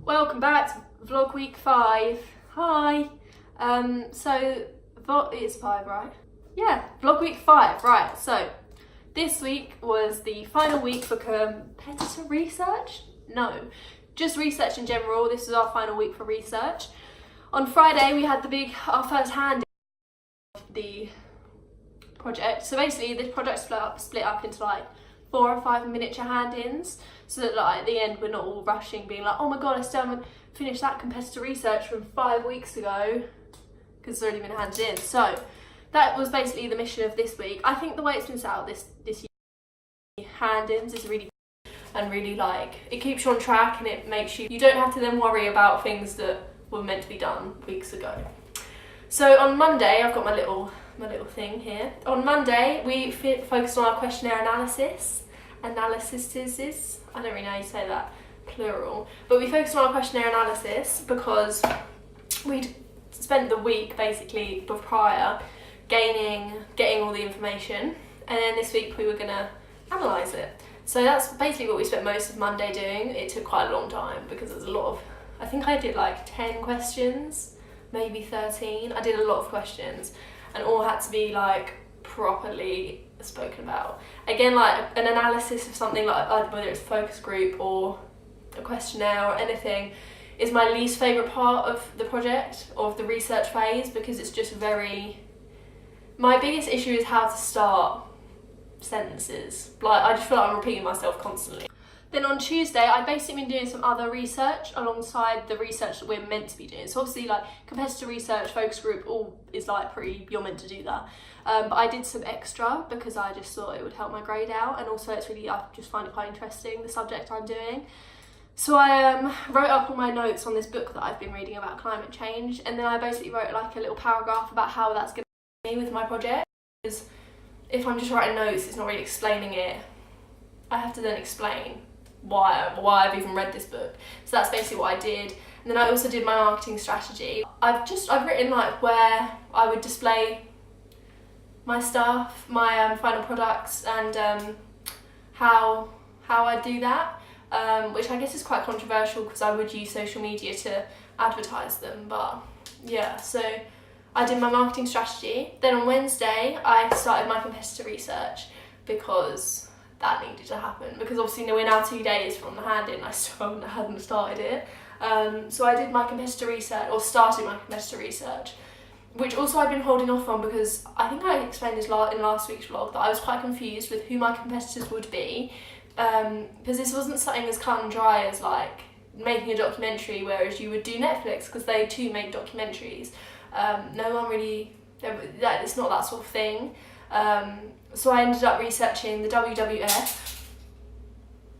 Welcome back to vlog week 5. Hi. It's 5, right? Yeah, vlog week 5, right. So this week was the final week for competitor research. No, just research in general. This was our final week for research. On Friday we had our first hand of the project. So basically this project split up into like 4 or 5 miniature hand-ins, so that like at the end we're not all rushing being like, oh my god, I still haven't finished that competitor research from 5 weeks ago, because it's already been handed in. So that was basically the mission of this week. I think the way it's been set out this year, hand-ins is really good, and really like it keeps you on track, and it makes you don't have to then worry about things that were meant to be done weeks ago. So on Monday, I've got my little thing here. On Monday, we focused on our questionnaire analysis. I don't really know how you say that, plural. But we focused on our questionnaire analysis because we'd spent the week basically prior getting all the information, and then this week we were gonna analyse it. So that's basically what we spent most of Monday doing. It took quite a long time because there's a lot of, I think I did like 10 questions, maybe 13. I did a lot of questions, and all had to be like properly spoken about. Again, like an analysis of something like whether it's a focus group or a questionnaire or anything is my least favourite part of the project, or of the research phase, because it's just my biggest issue is how to start sentences. Like I just feel like I'm repeating myself constantly. Then on Tuesday, I'd basically been doing some other research alongside the research that we're meant to be doing. So obviously like competitor research, focus group, all is like you're meant to do that. But I did some extra because I just thought it would help my grade out, and also I just find it quite interesting, the subject I'm doing. So I wrote up all my notes on this book that I've been reading about climate change, and then I basically wrote like a little paragraph about how that's going to help me with my project. Because if I'm just writing notes, it's not really explaining it. I have to then explain why I've even read this book. So that's basically what I did. And then I also did my marketing strategy. I've written like where I would display my stuff, my final products, and how I do that, which I guess is quite controversial because I would use social media to advertise them. But yeah, so I did my marketing strategy. Then on Wednesday I started my competitor research because that needed to happen, because obviously we're now 2 days from the hand-in. I still hadn't started it. So I did my competitor research, or started my competitor research, which also I've been holding off on because I think I explained this in last week's vlog that I was quite confused with who my competitors would be, because this wasn't something as cut and dry as like making a documentary, whereas you would do Netflix, because they too make documentaries. No one really, it's not that sort of thing. So I ended up researching the WWF.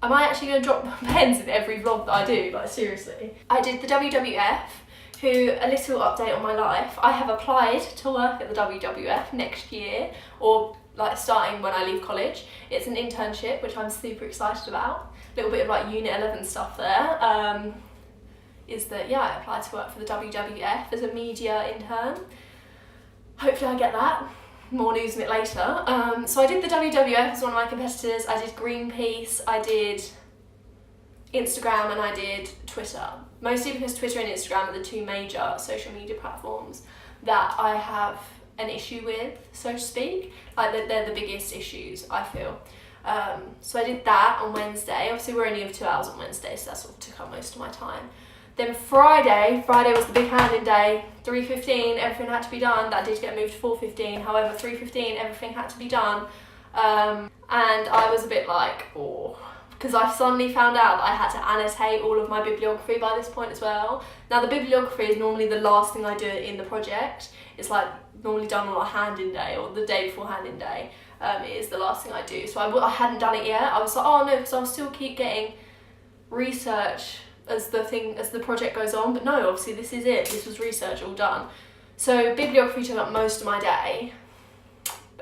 Am I actually going to drop pens in every vlog that I do? Like seriously. I did the WWF, a little update on my life. I have applied to work at the WWF next year, or like starting when I leave college. It's an internship, which I'm super excited about. A little bit of like Unit 11 stuff there. I applied to work for the WWF as a media intern. Hopefully I get that. More news on it later. So I did the WWF as one of my competitors. I did Greenpeace, I did Instagram, and I did Twitter. Mostly because Twitter and Instagram are the 2 major social media platforms that I have an issue with, so to speak. Like they're the biggest issues, I feel. So I did that on Wednesday. Obviously we're only of 2 hours on Wednesday, so that sort of took up most of my time. Then Friday was the big hand-in day. 3:15, everything had to be done. That did get moved to 4:15. However, 3:15, everything had to be done. And I was a bit like, oh, because I suddenly found out that I had to annotate all of my bibliography by this point as well. Now the bibliography is normally the last thing I do in the project. It's like normally done on a hand-in day, or the day before hand-in day. It is the last thing I do. So I hadn't done it yet. I was like, oh no, because I'll still keep getting research as the project goes on, but no, obviously this is it. This was research all done. So bibliography took up most of my day,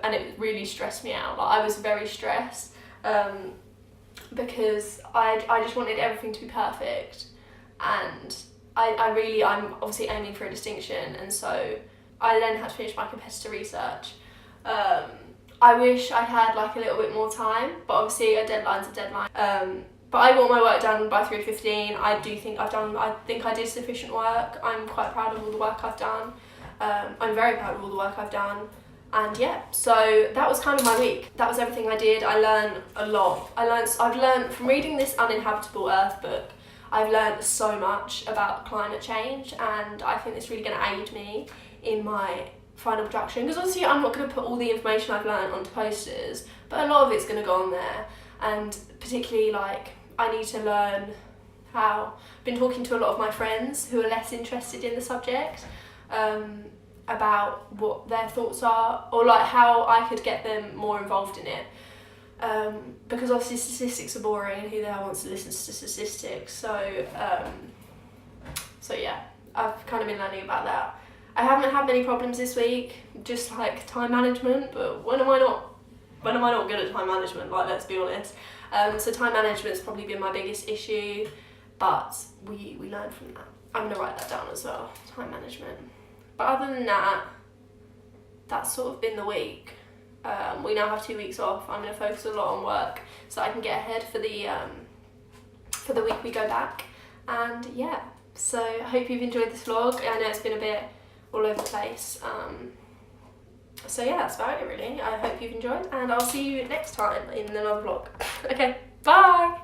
and it really stressed me out. Like I was very stressed because I just wanted everything to be perfect, and I'm obviously aiming for a distinction, and so I then had to finish my competitor research. I wish I had like a little bit more time, but obviously a deadline's a deadline. But I got my work done by 3:15. I think I did sufficient work. I'm quite proud of all the work I've done. I'm very proud of all the work I've done. And yeah, so that was kind of my week. That was everything I did. I learned a lot. I've learned from reading this Uninhabitable Earth book, I've learned so much about climate change, and I think it's really going to aid me in my final production, because obviously I'm not going to put all the information I've learned onto posters, but a lot of it's going to go on there. And particularly, like, I need to learn how, I've been talking to a lot of my friends who are less interested in the subject, about what their thoughts are, or like how I could get them more involved in it, because obviously statistics are boring and who the hell wants to listen to statistics. So yeah, I've kind of been learning about that. I haven't had many problems this week, just like time management, but when am I not good at time management, like, let's be honest. So time management's probably been my biggest issue, but we learned from that. I'm going to write that down as well, time management. But other than that, that's sort of been the week. We now have 2 weeks off. I'm going to focus a lot on work so I can get ahead for the week we go back. And yeah, so I hope you've enjoyed this vlog. I know it's been a bit all over the place. So yeah, that's about it really. I hope you've enjoyed, and I'll see you next time in another vlog. Okay, bye!